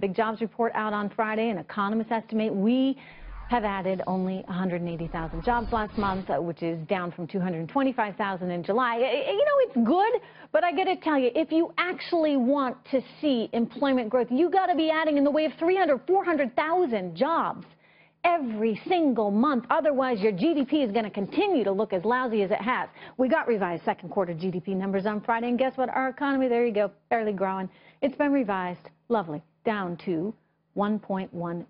Big jobs report out on Friday, and economists estimate we have added only 180,000 jobs last month, which is down from 225,000 in July. You know, it's good, but I got to tell you, if you actually want to see employment growth, you got to be adding in the way of 400,000 jobs every single month. Otherwise, your GDP is going to continue to look as lousy as it has. We got revised second quarter GDP numbers on Friday, and guess what? Our economy, there you go, barely growing. It's been revised, lovely, down to 1.1%.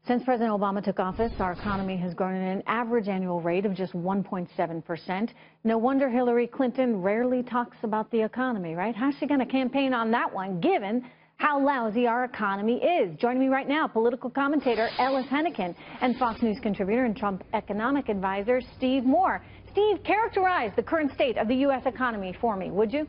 Since President Obama took office, our economy has grown at an average annual rate of just 1.7%. No wonder Hillary Clinton rarely talks about the economy, right? How's she going to campaign on that one, given how lousy our economy is? Joining me right now, political commentator Ellis Henican and Fox News contributor and Trump economic advisor Steve Moore. Steve, characterize the current state of the U.S. economy for me, would you?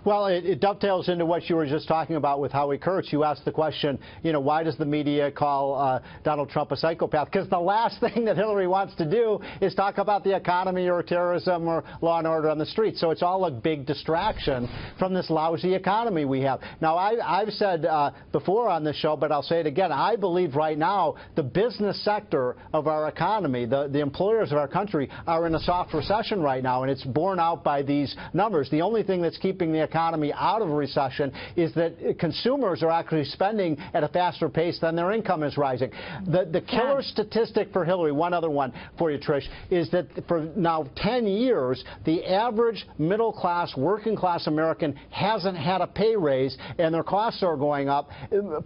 Well, it dovetails into what you were just talking about with Howie Kurtz. You asked the question, you know, why does the media call Donald Trump a psychopath? Because the last thing that Hillary wants to do is talk about the economy or terrorism or law and order on the street. So it's all a big distraction from this lousy economy we have. Now, I've said before on this show, but I'll say it again, I believe right now the business sector of our economy, the employers of our country, are in a soft recession right now, and it's borne out by these numbers. The only thing that's keeping the economy out of a recession is that consumers are actually spending at a faster pace than their income is rising. The killer statistic for Hillary, one other one for you, Trish, is that for now 10 years, the average middle class, working class American hasn't had a pay raise, and their costs are going up.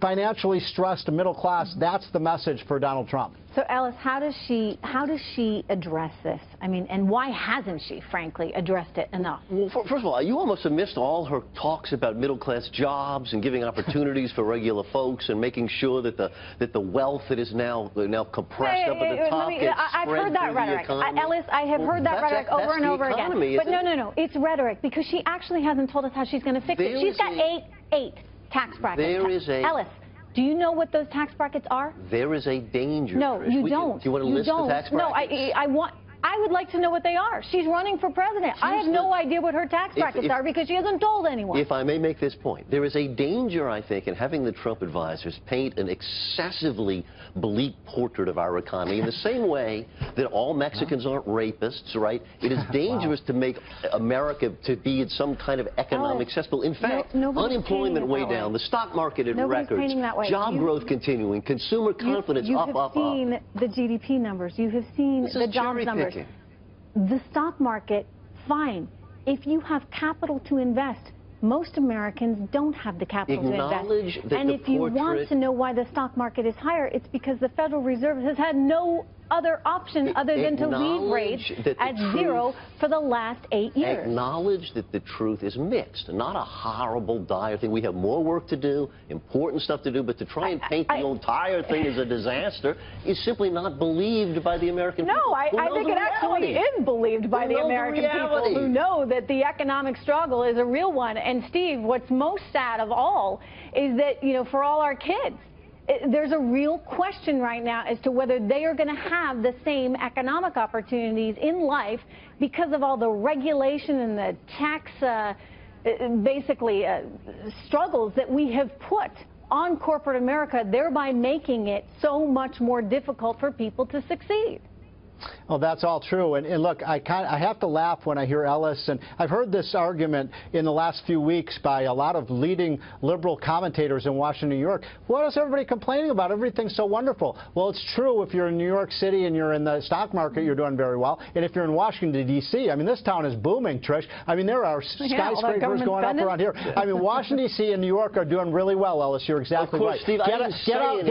Financially stressed middle class, that's the message for Donald Trump. So, Ellis, how does she address this? I mean, and why hasn't she, frankly, addressed it enough? Well, first of all, you almost have missed all her talks about middle-class jobs and giving opportunities for regular folks and making sure that the wealth that is now compressed up at the top gets I've spread heard that through rhetoric. the economy. Ellis, I have heard that rhetoric over and over again. But no, it's rhetoric, because she actually hasn't told us how she's going to fix it. She's got eight tax brackets. Ellis, do you know what those tax brackets are? There is a danger. No, you don't. Do you want to list the tax brackets? No, I would like to know what they are. She's running for president. I have no idea what her tax brackets are because she hasn't told anyone. If I may make this point, there is a danger, I think, in having the Trump advisors paint an excessively bleak portrait of our economy in the same way that all Mexicans aren't rapists, right? It is dangerous to make America to be in some kind of economic cesspool. In fact, unemployment way down, the stock market at records, job growth continuing, consumer confidence up. You have seen the GDP numbers. You have seen the jobs numbers. The stock market, fine. If you have capital to invest, most Americans don't have the capital to invest. And if you want to know why the stock market is higher, it's because the Federal Reserve has had no other option other than to leave rates at zero for the last 8 years. Acknowledge that the truth is mixed, not a horrible, dire thing. We have more work to do, important stuff to do, but to try and paint the entire thing as a disaster is simply not believed by the American people. No, I think it actually is believed by the American people who know that the economic struggle is a real one. And Steve, what's most sad of all is that, you know, for all our kids, there's a real question right now as to whether they are going to have the same economic opportunities in life because of all the regulation and the tax, struggles that we have put on corporate America, thereby making it so much more difficult for people to succeed. Oh, that's all true. And look, I have to laugh when I hear Ellis. And I've heard this argument in the last few weeks by a lot of leading liberal commentators in Washington, New York. What is everybody complaining about? Everything's so wonderful. Well, it's true if you're in New York City and you're in the stock market, you're doing very well. And if you're in Washington, D.C., I mean, this town is booming, Trish. I mean, there are skyscrapers going up around here. I mean, Washington, D.C. and New York are doing really well, Ellis. You're exactly right. Steve, get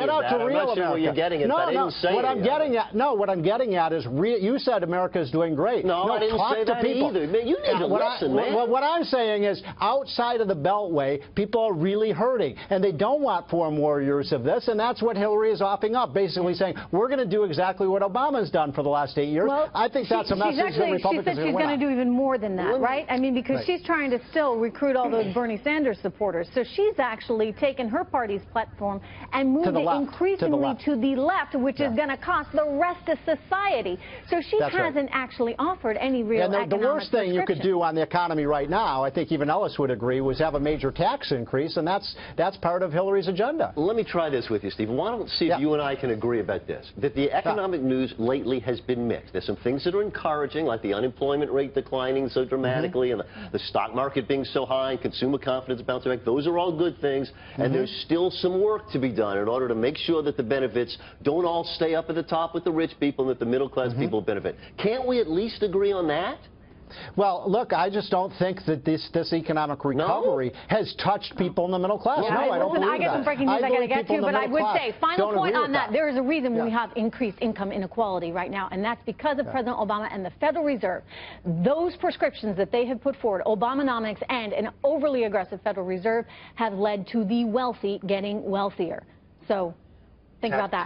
out to real America. Where you're getting it, what I'm getting at is you said America is doing great. No, I didn't say that either. Man, you need to listen, man. Well, what I'm saying is outside of the Beltway, people are really hurting, and they don't want foreign warriors of this, and that's what Hillary is offing up, basically saying, we're going to do exactly what Obama's done for the last 8 years. Well, I think that's a message that Republicans are going to She said she's going to do even more than that, right? I mean, because she's trying to still recruit all those Bernie Sanders supporters. So she's actually taken her party's platform and moved it increasingly to the left, which is going to cost the rest of society. society. So she hasn't actually offered any real economic the worst thing you could prescription. do on the economy right now, I think even Ellis would agree, was have a major tax increase, and that's part of Hillary's agenda. Let me try this with you, Steve. Why don't see if you and I can agree about this, that the economic news lately has been mixed. There's some things that are encouraging, like the unemployment rate declining so dramatically, and the stock market being so high, and consumer confidence bouncing back. Those are all good things, and there's still some work to be done in order to make sure that the benefits don't all stay up at the top with the rich people and that the middle-class people benefit. Can't we at least agree on that? Well, look, I just don't think that this economic recovery has touched people in the middle class. Yeah, no, I don't believe I get some breaking news I got to get to, but I would say, final point on that, there is a reason we have increased income inequality right now, and that's because of President Obama and the Federal Reserve. Those prescriptions that they have put forward, Obamonomics and an overly aggressive Federal Reserve, have led to the wealthy getting wealthier. So think about that.